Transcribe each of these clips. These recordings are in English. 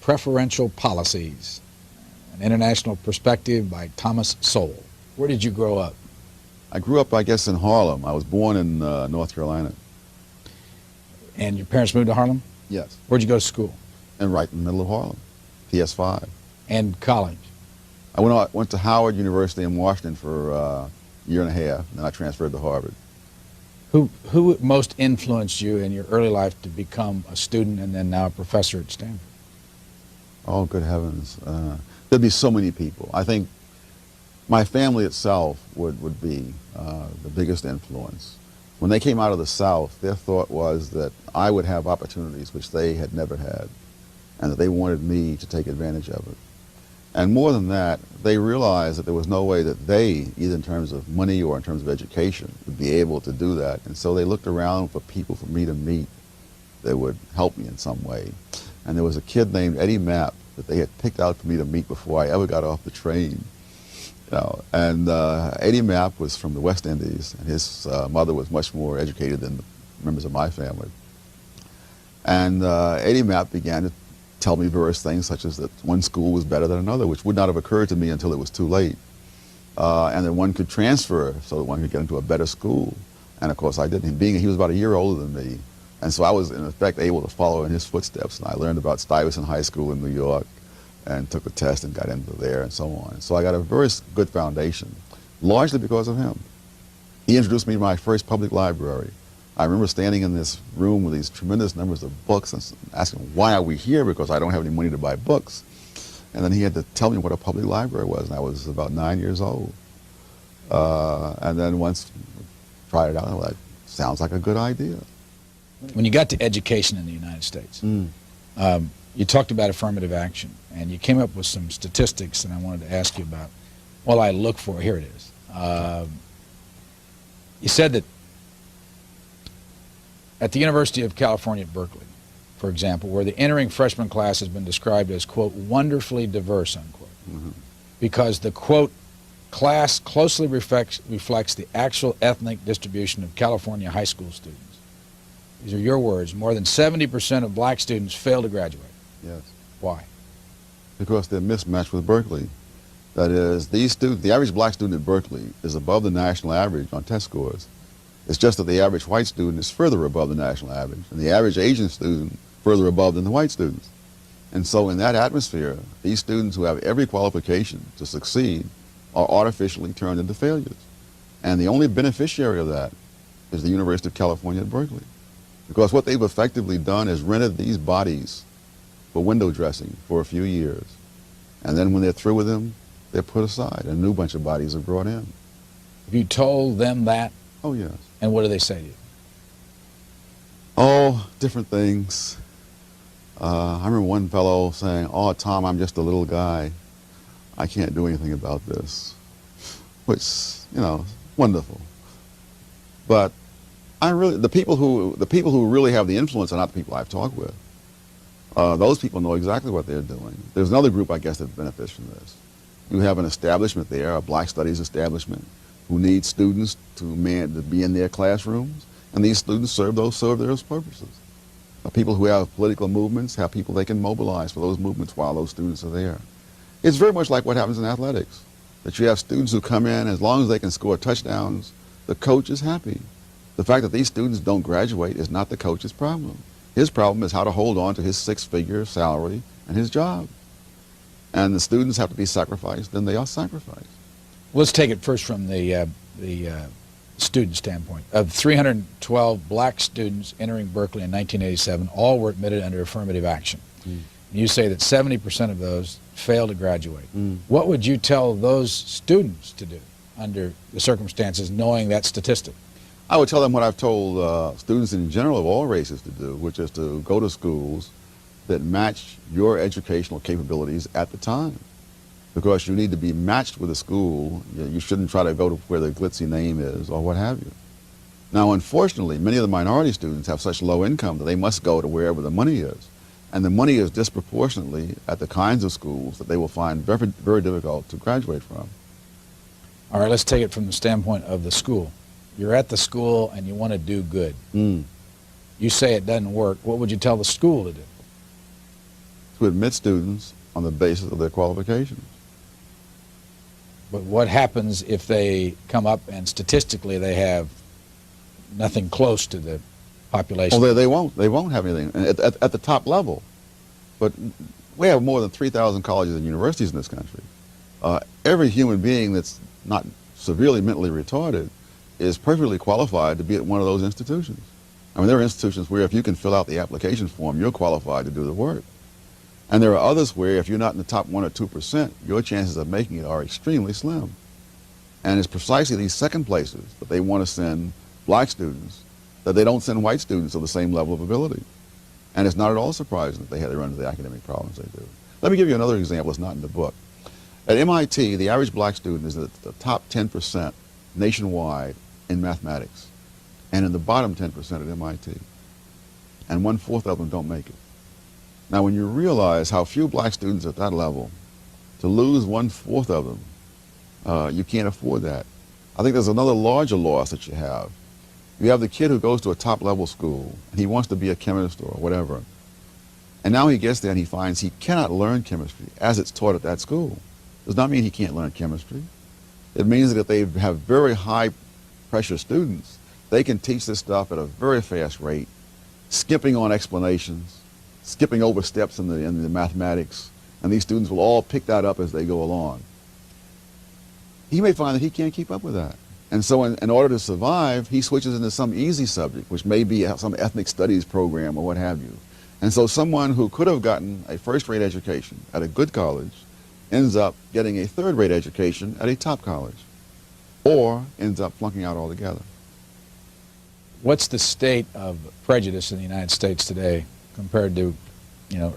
Preferential Policies, an International Perspective by Thomas Sowell. Where did you grow up? I grew up, I guess, in Harlem. I was born in North Carolina. And your parents moved to Harlem? Yes. Where'd you go to school? And right in the middle of Harlem, PS5. And college? I went to Howard University in Washington for a year and a half, and then I transferred to Harvard. Who most influenced you in your early life to become a student and then now a professor at Stanford? Oh, good heavens. There'd be so many people. I think my family itself would be the biggest influence. When they came out of the South, their thought was that I would have opportunities which they had never had, and that they wanted me to take advantage of it. And more than that, they realized that there was no way that they, either in terms of money or in terms of education, would be able to do that. And so they looked around for people for me to meet that would help me in some way. And there was a kid named Eddie Mapp that they had picked out for me to meet before I ever got off the train. You know, and Eddie Mapp was from the West Indies, and his mother was much more educated than the members of my family. And Eddie Mapp began to tell me various things, such as that one school was better than another, which would not have occurred to me until it was too late. And that one could transfer so that one could get into a better school. And of course I didn't. He was about a year older than me. And so I was in effect able to follow in his footsteps. And I learned about Stuyvesant High School in New York and took a test and got into there and so on. So I got a very good foundation, largely because of him. He introduced me to my first public library. I remember standing in this room with these tremendous numbers of books and asking, why are we here? Because I don't have any money to buy books. And then he had to tell me what a public library was, and I was about 9 years old. And then once I tried it out, I was like, sounds like a good idea. When you got to education in the United States, you talked about affirmative action, and you came up with some statistics that I wanted to ask you about. Well, I look for, here it is. You said that at the University of California at Berkeley, for example, where the entering freshman class has been described as, quote, wonderfully diverse, unquote, because the, quote, class closely reflects the actual ethnic distribution of California high school students. These are your words. More than 70% of black students fail to graduate. Yes. Why? Because they're mismatched with Berkeley. That is, these students, the average black student at Berkeley is above the national average on test scores. It's just that the average white student is further above the national average, and the average Asian student further above than the white students. And so in that atmosphere, these students who have every qualification to succeed are artificially turned into failures. And the only beneficiary of that is the University of California at Berkeley. Because what they've effectively done is rented these bodies for window dressing for a few years. And then when they're through with them, they're put aside, and a new bunch of bodies are brought in. Have you told them that? Oh, yes. And what do they say to you? Oh, different things. I remember one fellow saying, oh, Tom, I'm just a little guy. I can't do anything about this. Which, you know, wonderful. But the people who really have the influence are not the people I've talked with. Those people know exactly what they're doing. There's another group, I guess, that benefits from this. You have an establishment there, a black studies establishment, who need students to be in their classrooms, and these students serve those purposes. People who have political movements have people they can mobilize for those movements while those students are there. It's very much like what happens in athletics, that you have students who come in, as long as they can score touchdowns, the coach is happy. The fact that these students don't graduate is not the coach's problem. His problem is how to hold on to his six-figure salary and his job. And the students have to be sacrificed, then they are sacrificed. Let's take it first from the student standpoint. Of 312 black students entering Berkeley in 1987, all were admitted under affirmative action. You say that 70% of those failed to graduate. What would you tell those students to do under the circumstances, knowing that statistic? I would tell them what I've told students in general of all races to do, which is to go to schools that match your educational capabilities at the time. Because you need to be matched with a school. You shouldn't try to go to where the glitzy name is or what have you. Now, unfortunately, many of the minority students have such low income that they must go to wherever the money is. And the money is disproportionately at the kinds of schools that they will find very, very difficult to graduate from. All right, let's take it from the standpoint of the school. You're at the school and you want to do good. You say it doesn't work. What would you tell the school to do? to admit students on the basis of their qualifications. But what happens if they come up and statistically they have nothing close to the population? Well, they won't have anything at the top level. But we have more than 3,000 colleges and universities in this country. Every human being that's not severely mentally retarded is perfectly qualified to be at one of those institutions. I mean, there are institutions where if you can fill out the application form, you're qualified to do the work. And there are others where if you're not in the top 1 or 2%, your chances of making it are extremely slim. And it's precisely these second places that they want to send black students, that they don't send white students of the same level of ability. And it's not at all surprising that they run into the academic problems they do. Let me give you another example. It's not in the book. At MIT, the average black student is at the top 10% nationwide in mathematics, and in the bottom 10% at MIT. And 1/4 of them don't make it. Now, when you realize how few black students at that level, to lose 1/4 of them, you can't afford that. I think there's another larger loss that you have. You have the kid who goes to a top-level school, and he wants to be a chemist or whatever. And now he gets there and he finds he cannot learn chemistry as it's taught at that school. Does not mean he can't learn chemistry. It means that if they have very high-pressure students, they can teach this stuff at a very fast rate, skipping on explanations, skipping over steps in the mathematics, and these students will all pick that up as they go along. He may find that he can't keep up with that. And so in order to survive, he switches into some easy subject, which may be some ethnic studies program or what have you. And so someone who could have gotten a first-rate education at a good college ends up getting a third-rate education at a top college, or ends up flunking out altogether. What's the state of prejudice in the United States today compared to,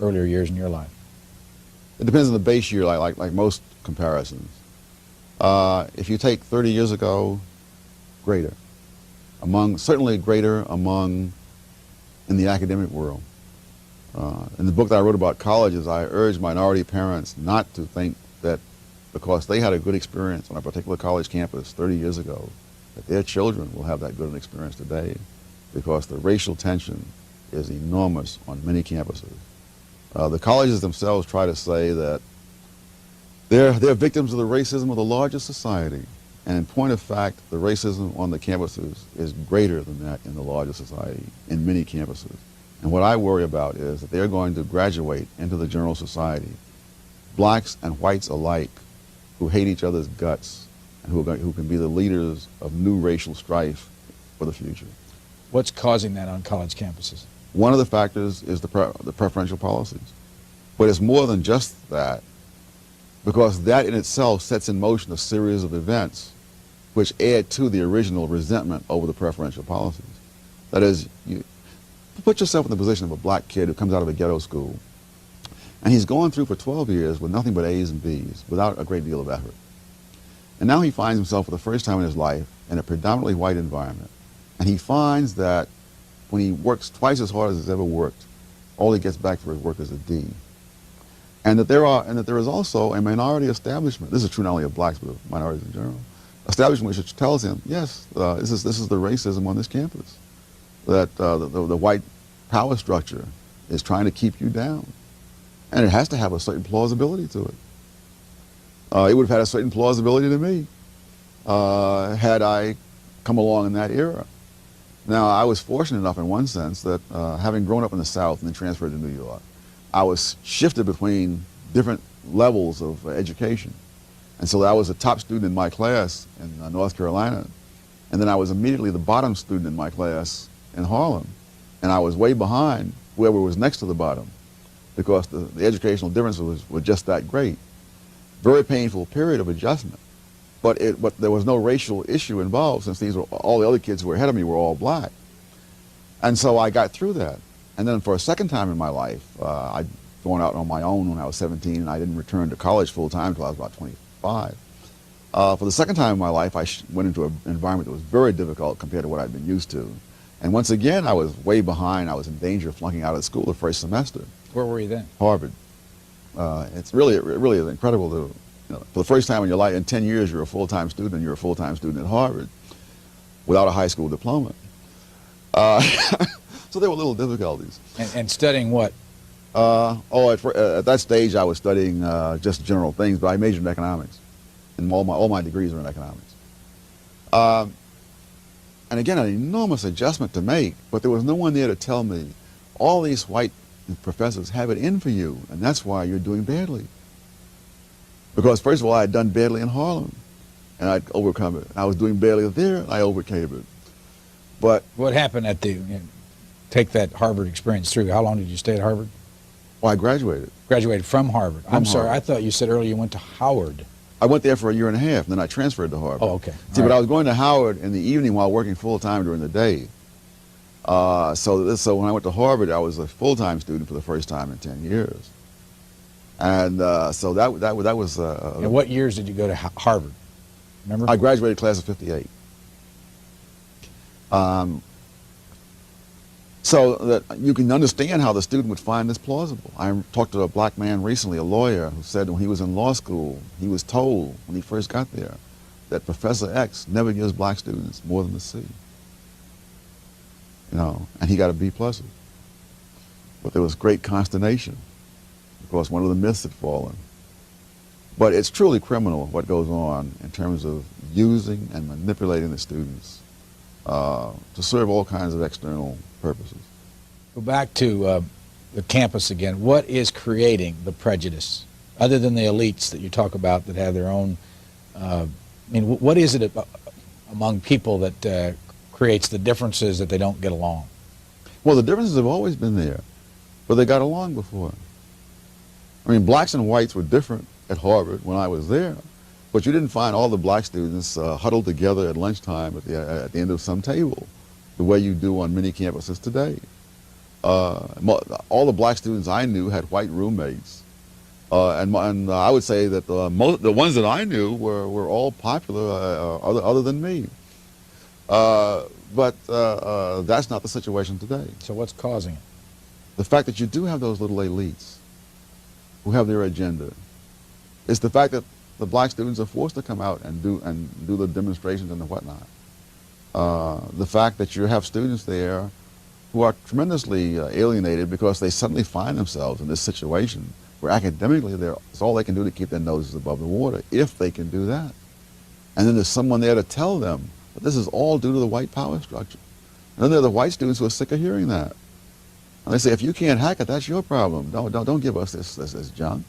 earlier years in your life? It depends on the base year, like most comparisons. If you take 30 years ago, greater. Certainly greater in the academic world. In the book that I wrote about colleges, I urged minority parents not to think that because they had a good experience on a particular college campus 30 years ago, that their children will have that good an experience today, because the racial tension is enormous on many campuses. The colleges themselves try to say that they're victims of the racism of the larger society. And in point of fact, the racism on the campuses is greater than that in the larger society, in many campuses. And what I worry about is that they're going to graduate into the general society, blacks and whites alike, who hate each other's guts, and who can be the leaders of new racial strife for the future. What's causing that on college campuses? One of the factors is the preferential policies. But it's more than just that, because that in itself sets in motion a series of events which add to the original resentment over the preferential policies. That is, you put yourself in the position of a black kid who comes out of a ghetto school, and he's gone through for 12 years with nothing but A's and B's, without a great deal of effort. And now he finds himself for the first time in his life in a predominantly white environment. And he finds that when he works twice as hard as he's ever worked, all he gets back for his work is a D. And that there is also a minority establishment. This is true not only of blacks, but of minorities in general. Establishment which tells him, yes, this is the racism on this campus. That the white power structure is trying to keep you down. And it has to have a certain plausibility to it. It would have had a certain plausibility to me had I come along in that era. Now, I was fortunate enough in one sense that having grown up in the South and then transferred to New York, I was shifted between different levels of education. And so I was a top student in my class in North Carolina, and then I was immediately the bottom student in my class in Harlem. And I was way behind whoever was next to the bottom, because the educational differences were just that great. Very painful period of adjustment. But there was no racial issue involved, since all the other kids who were ahead of me were all black. And so I got through that. And then for a second time in my life, I'd gone out on my own when I was 17, and I didn't return to college full time until I was about 25. For the second time in my life, I went into an environment that was very difficult compared to what I'd been used to. And once again, I was way behind. I was in danger of flunking out of school the first semester. Where were you then? Harvard. It really is incredible to, for the first time in your life, in 10 years, you're a full-time student, and you're a full-time student at Harvard without a high school diploma. So there were little difficulties. And studying what? At that stage, I was studying just general things, but I majored in economics, and all my degrees are in economics. And again, an enormous adjustment to make, but there was no one there to tell me, all these white professors have it in for you, and that's why you're doing badly. Because first of all, I had done badly in Harlem, and I'd overcome it. I was doing badly there, and I overcame it. But what happened at the, take that Harvard experience through, how long did you stay at Harvard? well, I graduated. Graduated from Harvard. I'm sorry, Harvard. I thought you said earlier you went to Howard. I went there for a year and a half, and then I transferred to Harvard. Oh, okay. See, All but right. I was going to Howard in the evening while working full-time during the day. So when I went to Harvard, I was a full-time student for the first time in 10 years. And so that was... And what years did you go to Harvard? Remember? I graduated class of 58. So that you can understand how the student would find this plausible. I talked to a black man recently, a lawyer, who said when he was in law school, he was told when he first got there that Professor X never gives black students more than a C. You know, and he got a B+. But there was great consternation because one of the myths had fallen. But it's truly criminal what goes on in terms of using and manipulating the students to serve all kinds of external purposes. Go back to the campus again. What is creating the prejudice, other than the elites that you talk about that have their own, I mean, what is it among people that creates the differences that they don't get along? Well, the differences have always been there, but they got along before. I mean, blacks and whites were different at Harvard when I was there, but you didn't find all the black students huddled together at lunchtime at the end of some table, the way you do on many campuses today. All the black students I knew had white roommates, and I would say that the ones that I knew were all popular, other than me. But that's not the situation today. So what's causing it? The fact that you do have those little elites who have their agenda. It's the fact that the black students are forced to come out and do the demonstrations and the whatnot. The fact that you have students there who are tremendously alienated because they suddenly find themselves in this situation where academically it's all they can do to keep their noses above the water, if they can do that. And then there's someone there to tell them that this is all due to the white power structure. And then there are the white students who are sick of hearing that. And they say, if you can't hack it, that's your problem. Don't give us this junk.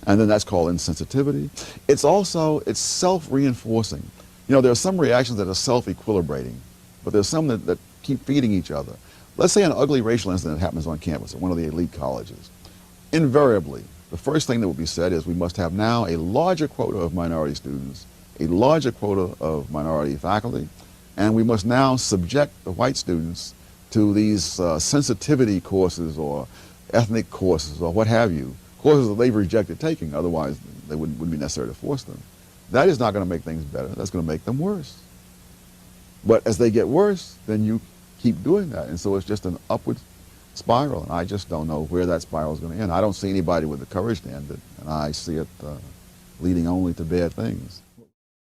And then that's called insensitivity. It's self-reinforcing. You know, there are some reactions that are self-equilibrating, but there's some that keep feeding each other. Let's say an ugly racial incident happens on campus at one of the elite colleges. Invariably, the first thing that will be said is we must have now a larger quota of minority students, a larger quota of minority faculty, and we must now subject the white students to these sensitivity courses or ethnic courses or what have you, courses that they've rejected taking, otherwise they wouldn't be necessary to force them. That is not going to make things better. That's going to make them worse. But as they get worse, then you keep doing that. And so it's just an upward spiral. And I just don't know where that spiral is going to end. I don't see anybody with the courage to end it. And I see it leading only to bad things.